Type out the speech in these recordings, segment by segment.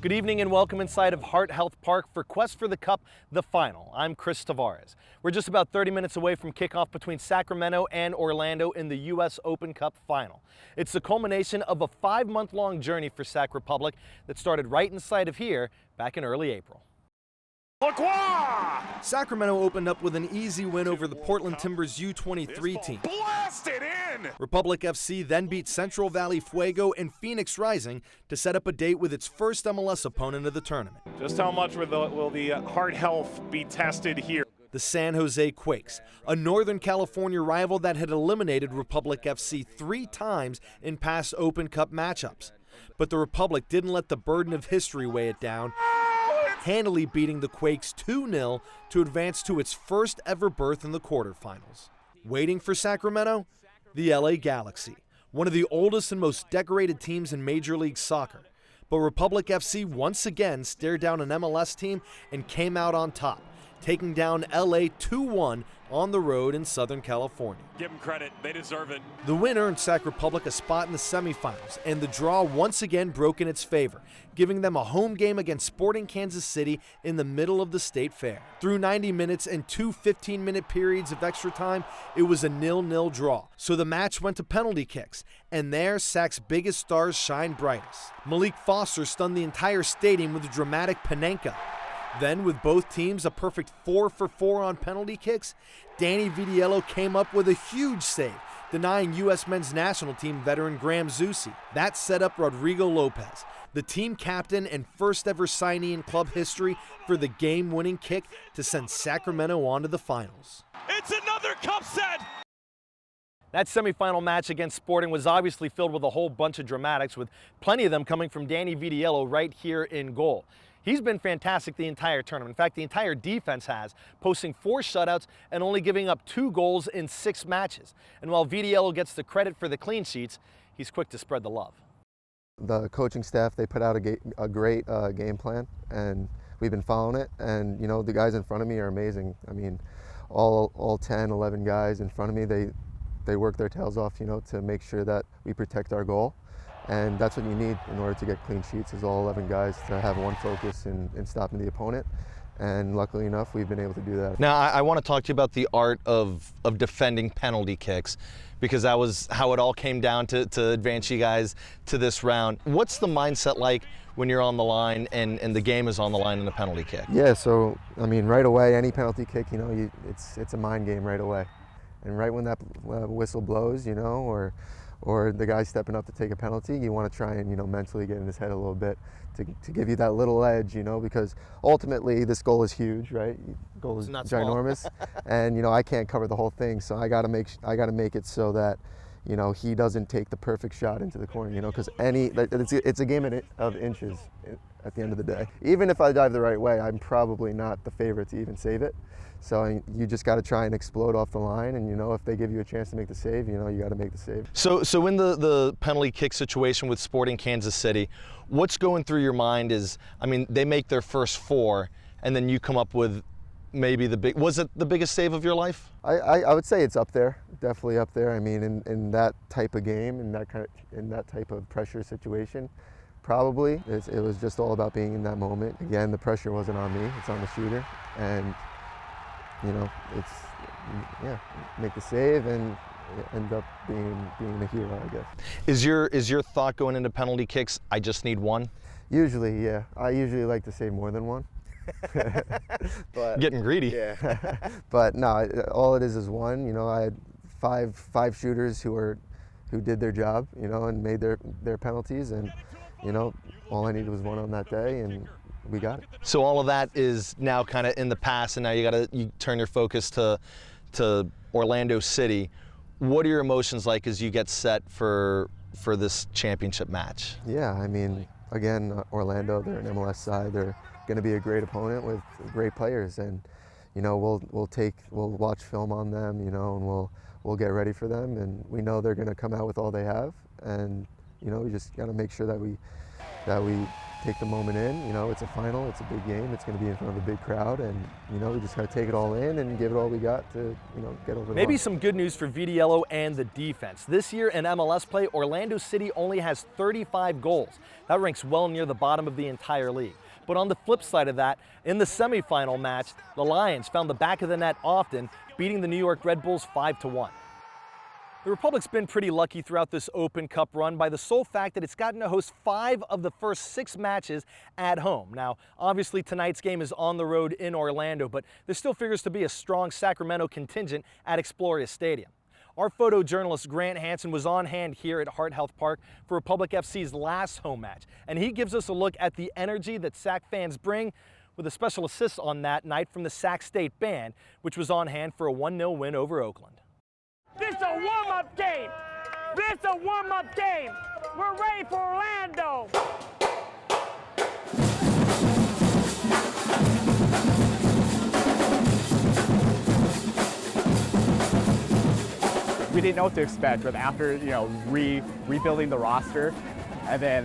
Good evening and welcome inside of Heart Health Park for Quest for the Cup, the final. I'm Chris Tavares. We're just about 30 minutes away from kickoff between Sacramento and Orlando in the U.S. Open Cup final. It's the culmination of a 5-month-long journey for Sac Republic that started right inside of here back in early April. Sacramento opened up with an easy win over the Portland Timbers U23 team. Blasted in! Republic FC then beat Central Valley Fuego and Phoenix Rising to set up a date with its first MLS opponent of the tournament. Just how much will the heart health be tested here? The San Jose Quakes, a Northern California rival that had eliminated Republic FC 3 times in past Open Cup matchups. But the Republic didn't let the burden of history weigh it down, handily beating the Quakes 2-0 to advance to its first ever berth in the quarterfinals. Waiting for Sacramento? The LA Galaxy, one of the oldest and most decorated teams in Major League Soccer. But Republic FC once again stared down an MLS team and came out on top, taking down LA 2-1 on the road in Southern California. Give them credit, they deserve it. The win earned Sac Republic a spot in the semifinals, and the draw once again broke in its favor, giving them a home game against Sporting Kansas City in the middle of the State Fair. Through 90 minutes and 2 15-minute periods of extra time, it was a 0-0 draw. So the match went to penalty kicks, and there Sac's biggest stars shined brightest. Malik Foster stunned the entire stadium with a dramatic Panenka. Then, with both teams a perfect 4 for 4 on penalty kicks, Danny Vitiello came up with a huge save, denying U.S. men's national team veteran Graham Zusi. That set up Rodrigo Lopez, the team captain and first ever signee in club history, for the game-winning kick to send Sacramento on to the finals. It's another cup set! That semifinal match against Sporting was obviously filled with a whole bunch of dramatics, with plenty of them coming from Danny Vitiello right here in goal. He's been fantastic the entire tournament. In fact, the entire defense has, posting 4 shutouts and only giving up 2 goals in 6 matches. And while Vitiello gets the credit for the clean sheets, he's quick to spread the love. The coaching staff, they put out a great game plan, and we've been following it. And, you know, the guys in front of me are amazing. I mean, all 10, 11 guys in front of me, they work their tails off, you know, to make sure that we protect our goal. And that's what you need in order to get clean sheets, is all 11 guys to have one focus in stopping the opponent. And luckily enough, we've been able to do that. Now, I want to talk to you about the art of defending penalty kicks, because that was how it all came down to advance you guys to this round. What's the mindset like when you're on the line and the game is on the line in a penalty kick? Yeah, so, I mean, right away, any penalty kick, you know, it's a mind game right away. And right when that whistle blows, you know, or the guy stepping up to take a penalty, you want to try and, you know, mentally get in his head a little bit to give you that little edge, you know, because ultimately this goal is huge, right? Goal is ginormous, and, you know, I can't cover the whole thing, so I got to make it so that, you know, he doesn't take the perfect shot into the corner, you know, because it's a game of inches at the end of the day. Even if I dive the right way, I'm probably not the favorite to even save it. So you just got to try and explode off the line, and, you know, if they give you a chance to make the save, you know, you got to make the save. So in the penalty kick situation with Sporting Kansas City, what's going through your mind is, I mean, they make their first 4, and then you come up with maybe was it the biggest save of your life? I would say it's up there, definitely up there. I mean, in that type of game, in that type of pressure situation, probably. It was just all about being in that moment. Again, the pressure wasn't on me, it's on the shooter, and, you know, make the save and end up being the hero, I guess. Is your thought going into penalty kicks, I just need one? Usually, yeah. I usually like to save more than one. But, getting greedy. Yeah. But no, all it is one. You know, I had five shooters who did their job, you know, and made their penalties, and, you know, all I needed was one on that day, and we got it. So all of that is now kind of in the past, and now you turn your focus to Orlando City. What are your emotions like as you get set for this championship match? Yeah, I mean, again, Orlando, they're an MLS side. They're going to be a great opponent with great players, and, you know, we'll watch film on them, you know, and we'll get ready for them, and we know they're going to come out with all they have, and, you know, we just got to make sure that we take the moment in. You know, it's a final, it's a big game, it's going to be in front of a big crowd, and you know, we just got to take it all in and give it all we got to, you know, get over the Maybe hump. some good news for Vitiello and the defense. This year in MLS play, Orlando City only has 35 goals. That ranks well near the bottom of the entire league. But on the flip side of that, in the semifinal match, the Lions found the back of the net often, beating the New York Red Bulls 5-1. The Republic's been pretty lucky throughout this Open Cup run by the sole fact that it's gotten to host 5 of the first 6 matches at home. Now, obviously tonight's game is on the road in Orlando, but there still figures to be a strong Sacramento contingent at Exploria Stadium. Our photojournalist Grant Hansen was on hand here at Heart Health Park for Republic FC's last home match, and he gives us a look at the energy that Sac fans bring, with a special assist on that night from the Sac State Band, which was on hand for a 1-0 win over Oakland. This is a warm-up game. This is a warm-up game. We're ready for Orlando. We didn't know what to expect, but after, you know, rebuilding the roster, and then,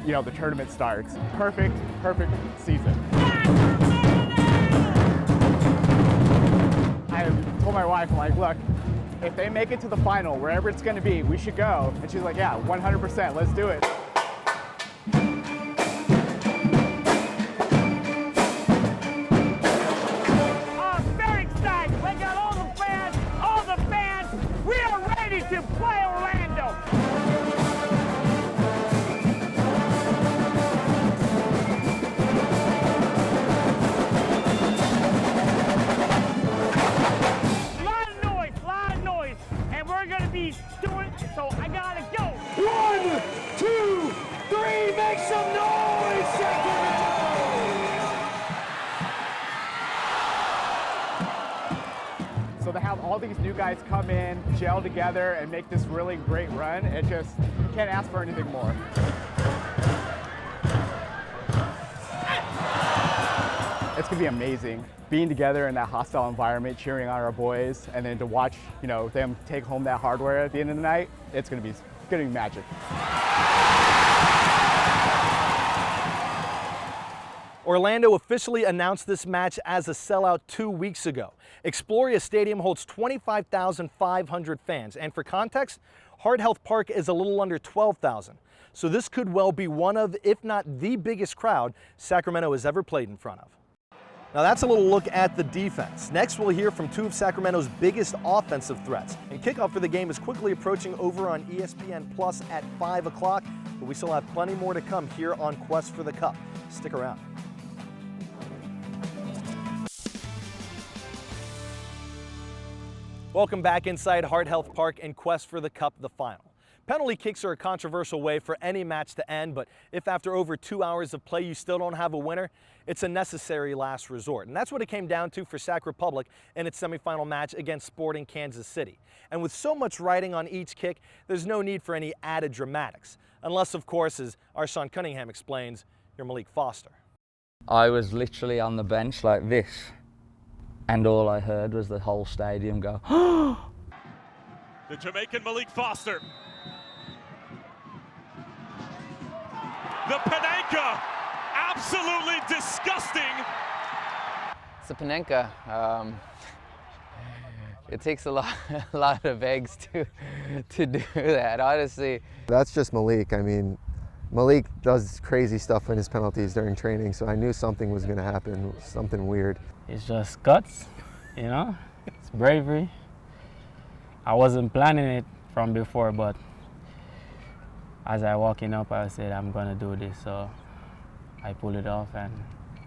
you know, the tournament starts. Perfect season. I told my wife, I'm like, look, if they make it to the final, wherever it's going to be, we should go. And she's like, yeah, 100%, let's do it. I'm very excited. We got all the fans. We are ready to play Orlando. Lot of noise, and we're gonna be doing it, so I gotta go. 1, 2, 3, make some noise, Sacramento! So to have all these new guys come in, gel together, and make this really great run, it just, you can't ask for anything more. It's gonna be amazing being together in that hostile environment, cheering on our boys, and then to watch, you know, them take home that hardware at the end of the night. It's gonna be magic. Orlando officially announced this match as a sellout 2 weeks ago. Exploria Stadium holds 25,500 fans, and for context, Heart Health Park is a little under 12,000. So this could well be one of, if not the biggest crowd Sacramento has ever played in front of. Now that's a little look at the defense. Next we'll hear from 2 of Sacramento's biggest offensive threats. And kickoff for the game is quickly approaching over on ESPN Plus at 5 o'clock, but we still have plenty more to come here on Quest for the Cup. Stick around. Welcome back inside Heart Health Park and Quest for the Cup, the final. Penalty kicks are a controversial way for any match to end, but if after over 2 hours of play you still don't have a winner, it's a necessary last resort. And that's what it came down to for Sac Republic in its semifinal match against Sporting Kansas City. And with so much riding on each kick, there's no need for any added dramatics. Unless, of course, as our Sean Cunningham explains, you're Malik Foster. I was literally on the bench like this, and all I heard was the whole stadium go, The Jamaican Malik Foster. The Panenka, absolutely disgusting. It's a Panenka. It takes a lot of eggs to do that, honestly. That's just Malik. I mean, Malik does crazy stuff in his penalties during training, so I knew something was going to happen, something weird. It's just guts, you know? It's bravery. I wasn't planning it from before, but as I walking up, I said, I'm gonna do this, so I pulled it off, and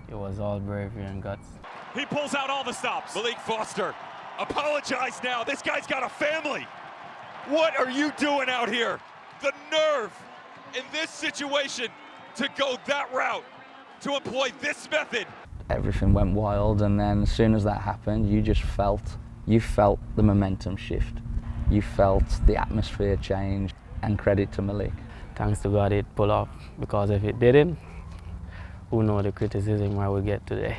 it was all bravery and guts. He pulls out all the stops. Malik Foster, apologize now. This guy's got a family. What are you doing out here? The nerve in this situation to go that route, to employ this method. everything went wild, and then as soon as that happened, you felt the momentum shift. You felt the atmosphere change, and credit to Malik. Thanks to God it pulled off, because if it didn't, who knows the criticism I would get today.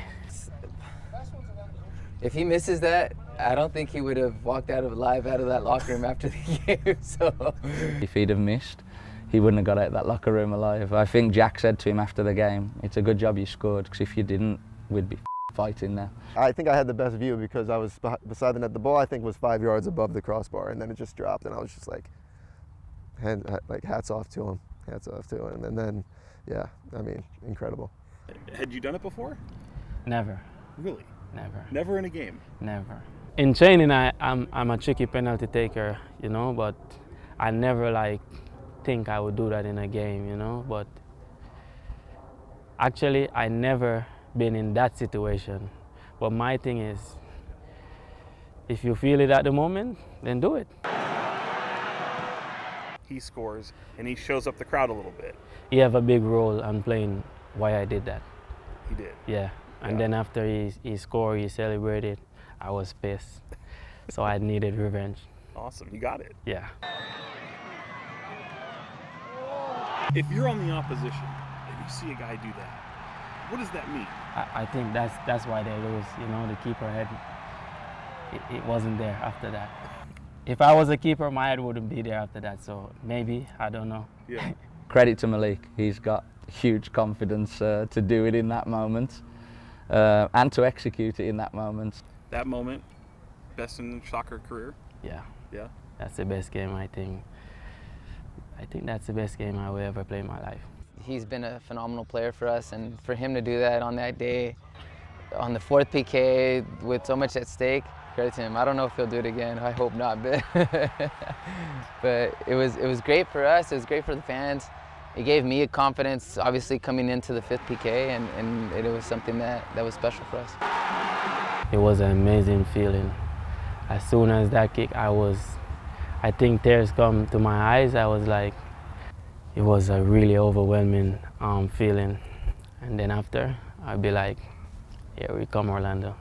If he misses that, I don't think he would have walked alive out of that locker room after the game. So If he'd have missed, he wouldn't have got out of that locker room alive. I think Jack said to him after the game, it's a good job you scored, because if you didn't, we'd be fighting now. I think I had the best view because I was beside the net. The ball, I think, was 5 yards above the crossbar, and then it just dropped, and I was just like hats off to him. Hats off to him. And then, yeah, I mean, incredible. Had you done it before? Never. Really? Never. Never in a game? Never. In training, I'm a tricky penalty taker, you know, but I never think I would do that in a game, you know. But actually, I never been in that situation. But my thing is, if you feel it at the moment, then do it. He scores and he shows up the crowd a little bit. He have a big role in playing why I did that. He did? Yeah. And then after he scored, he celebrated, I was pissed. So I needed revenge. Awesome, you got it. Yeah. If you're on the opposition and you see a guy do that, what does that mean? I think that's why they lose. You know, the keeper head, it wasn't there after that. If I was a keeper, my head wouldn't be there after that. So maybe, I don't know. Yeah. Credit to Malik. He's got huge confidence to do it in that moment and to execute it in that moment. That moment, best in soccer career? Yeah. Yeah? That's the best game, I think. I think that's the best game I will ever play in my life. He's been a phenomenal player for us, and for him to do that on that day, on the fourth PK, with so much at stake, credit to him. I don't know if he'll do it again. I hope not, but but it was great for us. It was great for the fans. It gave me a confidence, obviously, coming into the fifth PK, and it was something that was special for us. It was an amazing feeling. As soon as that kick, I think tears come to my eyes. I was like, it was a really overwhelming feeling. And then after, I'd be like, here we come, Orlando.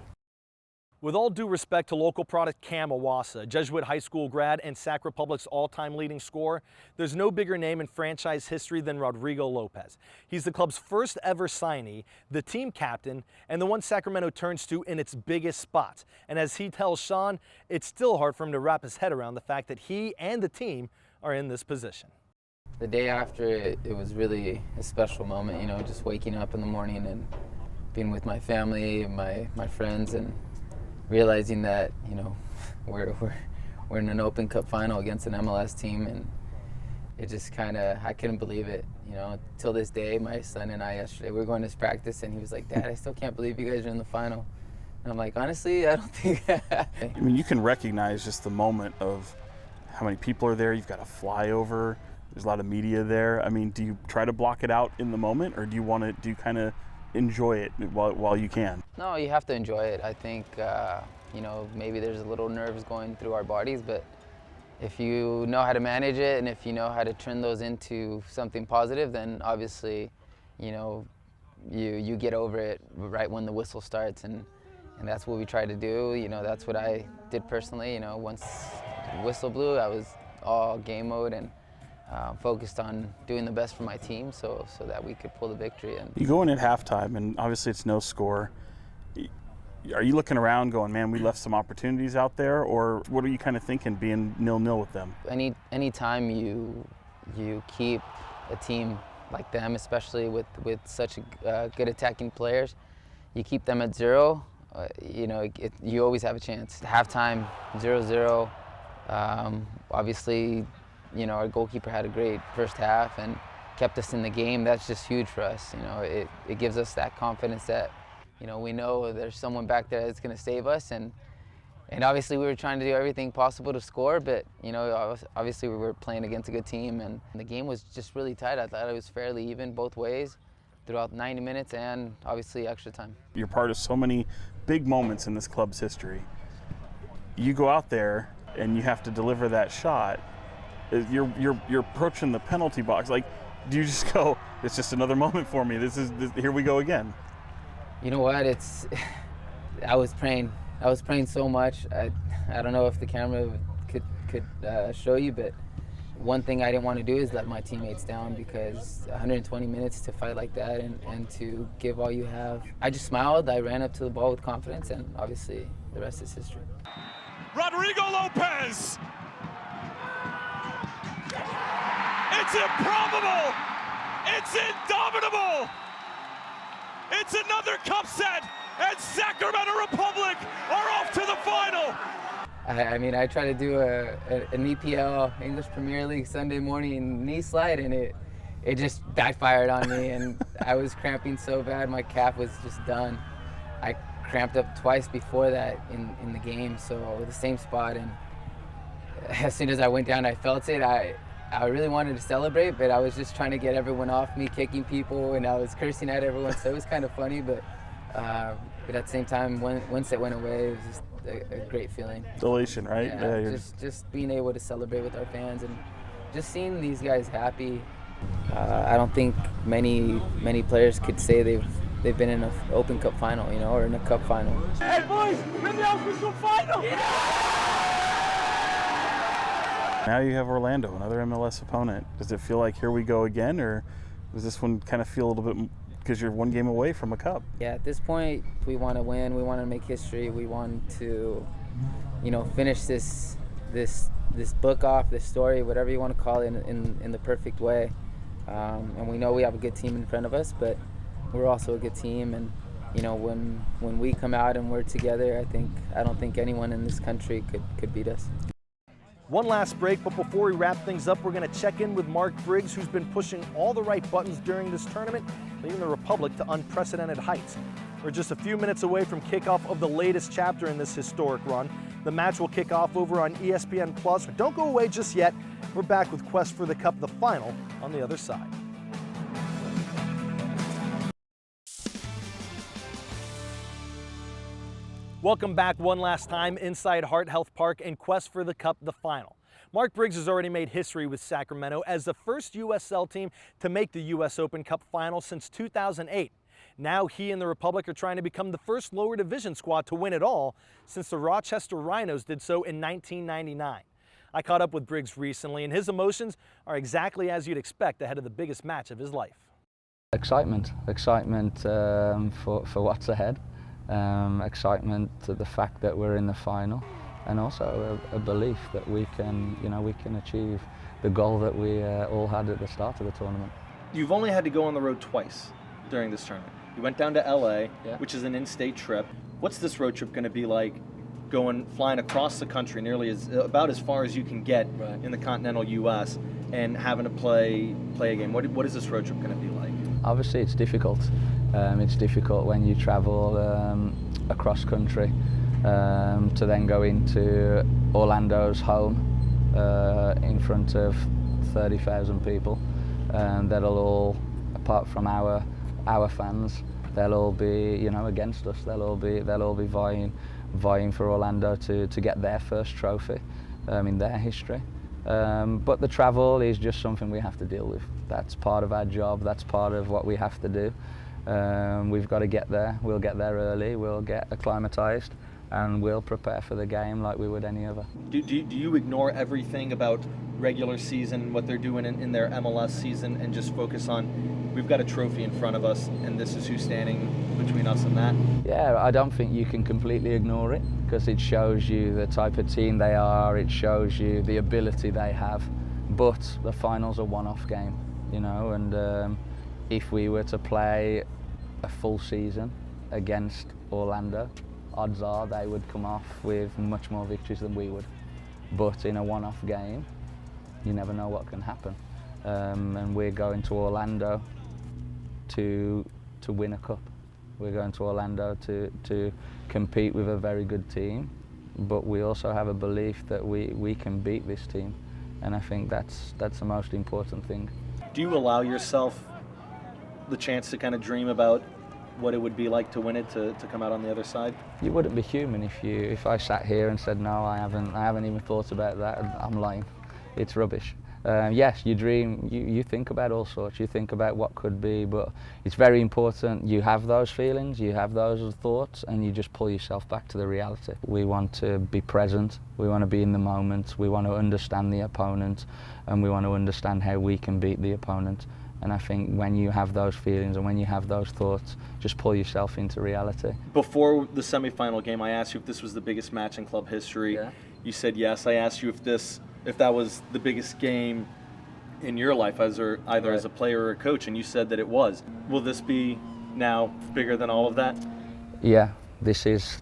With all due respect to local product Cam Iwasa, Jesuit High School grad and Sac Republic's all-time leading scorer, there's no bigger name in franchise history than Rodrigo Lopez. He's the club's first ever signee, the team captain, and the one Sacramento turns to in its biggest spot. And as he tells Sean, it's still hard for him to wrap his head around the fact that he and the team are in this position. The day after, it was really a special moment, you know, just waking up in the morning and being with my family, my friends, and realizing that, you know, we're in an Open Cup final against an MLS team, and it just kind of, I couldn't believe it, you know. Till this day, my son and I yesterday, we were going to practice, and he was like, Dad, I still can't believe you guys are in the final. And I'm like, honestly, I don't think. I mean, you can recognize just the moment of how many people are there. You've got a flyover. There's a lot of media there. I mean, do you try to block it out in the moment, or do you kind of enjoy it while you can? No, you have to enjoy it. I think, you know, maybe there's a little nerves going through our bodies, but if you know how to manage it and if you know how to turn those into something positive, then obviously, you know, you get over it right when the whistle starts, and that's what we try to do. You know, that's what I did personally. You know, once the whistle blew, I was all game mode and focused on doing the best for my team so that we could pull the victory. And you go in at halftime, and obviously it's no score. Are you looking around going, man, we left some opportunities out there, or what are you kind of thinking being 0-0 with them? Any time you keep a team like them, especially with such good attacking players, you keep them at 0, you know, you always have a chance. Halftime, 0-0, obviously, you know, our goalkeeper had a great first half and kept us in the game. That's just huge for us. You know, it gives us that confidence that, you know, we know there's someone back there that's going to save us. And obviously we were trying to do everything possible to score, but, you know, obviously we were playing against a good team, and the game was just really tight. I thought it was fairly even both ways throughout 90 minutes and obviously extra time. You're part of so many big moments in this club's history. You go out there and you have to deliver that shot. You're approaching the penalty box. Like, do you just go, it's just another moment for me, here we go again? You know what, I was praying so much. I don't know if the camera could show you, but one thing I didn't want to do is let my teammates down, because 120 minutes to fight like that and to give all you have. I just smiled, I ran up to the ball with confidence, and obviously the rest is history. Rodrigo Lopez! It's It's improbable! It's indomitable! It's another cup set, and Sacramento Republic are off to the final! I mean, I tried to do an EPL, English Premier League, Sunday morning knee slide, and it just backfired on me, and I was cramping so bad, my calf was just done. I cramped up twice before that in the game, so the same spot, and as soon as I went down, I felt it. I really wanted to celebrate, but I was just trying to get everyone off me, kicking people, and I was cursing at everyone, so it was kind of funny, but at the same time, once it went away, it was just a great feeling. Elation, right? Yeah, just being able to celebrate with our fans and just seeing these guys happy. I don't think many players could say they've been in an Open Cup final, you know, or in a cup final. Hey boys, we're in the Open Cup final! Now you have Orlando, another MLS opponent. Does it feel like here we go again, or does this one kind of feel a little bit because you're one game away from a cup? Yeah, at this point, we want to win. We want to make history. We want to, you know, finish this book off, this story, whatever you want to call it, in the perfect way. And we know we have a good team in front of us, but we're also a good team. And you know, when we come out and we're together, I don't think anyone in this country could beat us. One last break, but before we wrap things up, we're going to check in with Mark Briggs, who's been pushing all the right buttons during this tournament, leading the Republic to unprecedented heights. We're just a few minutes away from kickoff of the latest chapter in this historic run. The match will kick off over on ESPN+, but don't go away just yet. We're back with Quest for the Cup, the final, on the other side. Welcome back one last time inside Heart Health Park and Quest for the Cup, the final. Mark Briggs has already made history with Sacramento as the first USL team to make the US Open Cup final since 2008. Now he and the Republic are trying to become the first lower division squad to win it all since the Rochester Rhinos did so in 1999. I caught up with Briggs recently, and his emotions are exactly as you'd expect ahead of the biggest match of his life. Excitement for what's ahead. Excitement to the fact that we're in the final, and also a belief that we can achieve the goal that we all had at the start of the tournament. You've only had to go on the road twice during this tournament. You went down to LA, which is an in-state trip. What's this road trip going to be like, flying across the country, about as far as you can get in the continental U.S. and having to play a game? What is this road trip going to be like? Obviously, it's difficult. It's difficult when you travel across country to then go into Orlando's home in front of 30,000 people. That'll all, apart from our fans, they'll all be against us. They'll all be vying for Orlando to get their first trophy in their history. But the travel is just something we have to deal with. That's part of our job. That's part of what we have to do. We've got to get there. We'll get there early. We'll get acclimatized, and we'll prepare for the game like we would any other. Do you ignore everything about regular season, what they're doing in their MLS season, and just focus on, we've got a trophy in front of us, and this is who's standing between us and that? Yeah, I don't think you can completely ignore it, because it shows you the type of team they are. It shows you the ability they have. But the final's a one-off game, and if we were to play a full season against Orlando, odds are they would come off with much more victories than we would. But in a one-off game, you never know what can happen. And we're going to Orlando to win a cup. We're going to Orlando to compete with a very good team, but we also have a belief that we can beat this team, and I think that's the most important thing. Do you allow yourself the chance to kind of dream about what it would be like to win it, to come out on the other side? You wouldn't be human if I sat here and said no, I haven't even thought about that. I'm lying. It's rubbish. Yes, you dream, you think about all sorts, you think about what could be, but it's very important you have those feelings, you have those thoughts, and you just pull yourself back to the reality. We want to be present, we want to be in the moment, we want to understand the opponent, and we want to understand how we can beat the opponent. And I think when you have those feelings and when you have those thoughts, just pull yourself into reality. Before the semifinal game, I asked you if this was the biggest match in club history. Yeah. You said yes. I asked you if that was the biggest game in your life as either as a player or a coach, and you said that it was. Will this be now bigger than all of that? Yeah, this is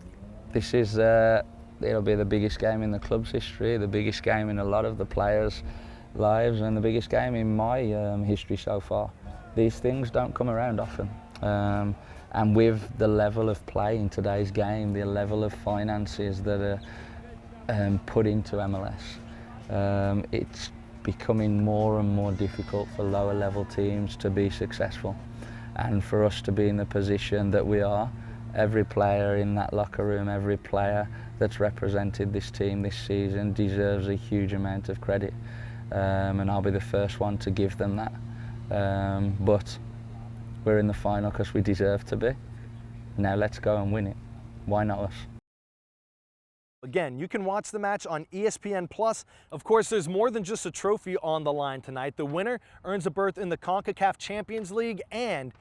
it'll be the biggest game in the club's history, the biggest game in a lot of the players' lives, and the biggest game in my history so far. These things don't come around often. And with the level of play in today's game, the level of finances that are put into MLS, it's becoming more and more difficult for lower level teams to be successful. And for us to be in the position that we are, every player in that locker room, every player that's represented this team this season deserves a huge amount of credit. And I'll be the first one to give them that. But we're in the final because we deserve to be. Now let's go and win it. Why not us? Again, you can watch the match on ESPN+. Of course, there's more than just a trophy on the line tonight. The winner earns a berth in the CONCACAF Champions League and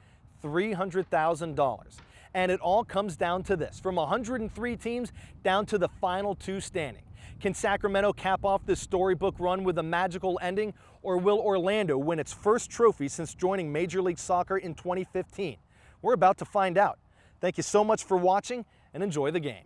$300,000. And it all comes down to this, from 103 teams down to the final 2 standing. Can Sacramento cap off this storybook run with a magical ending, or will Orlando win its first trophy since joining Major League Soccer in 2015? We're about to find out. Thank you so much for watching, and enjoy the game.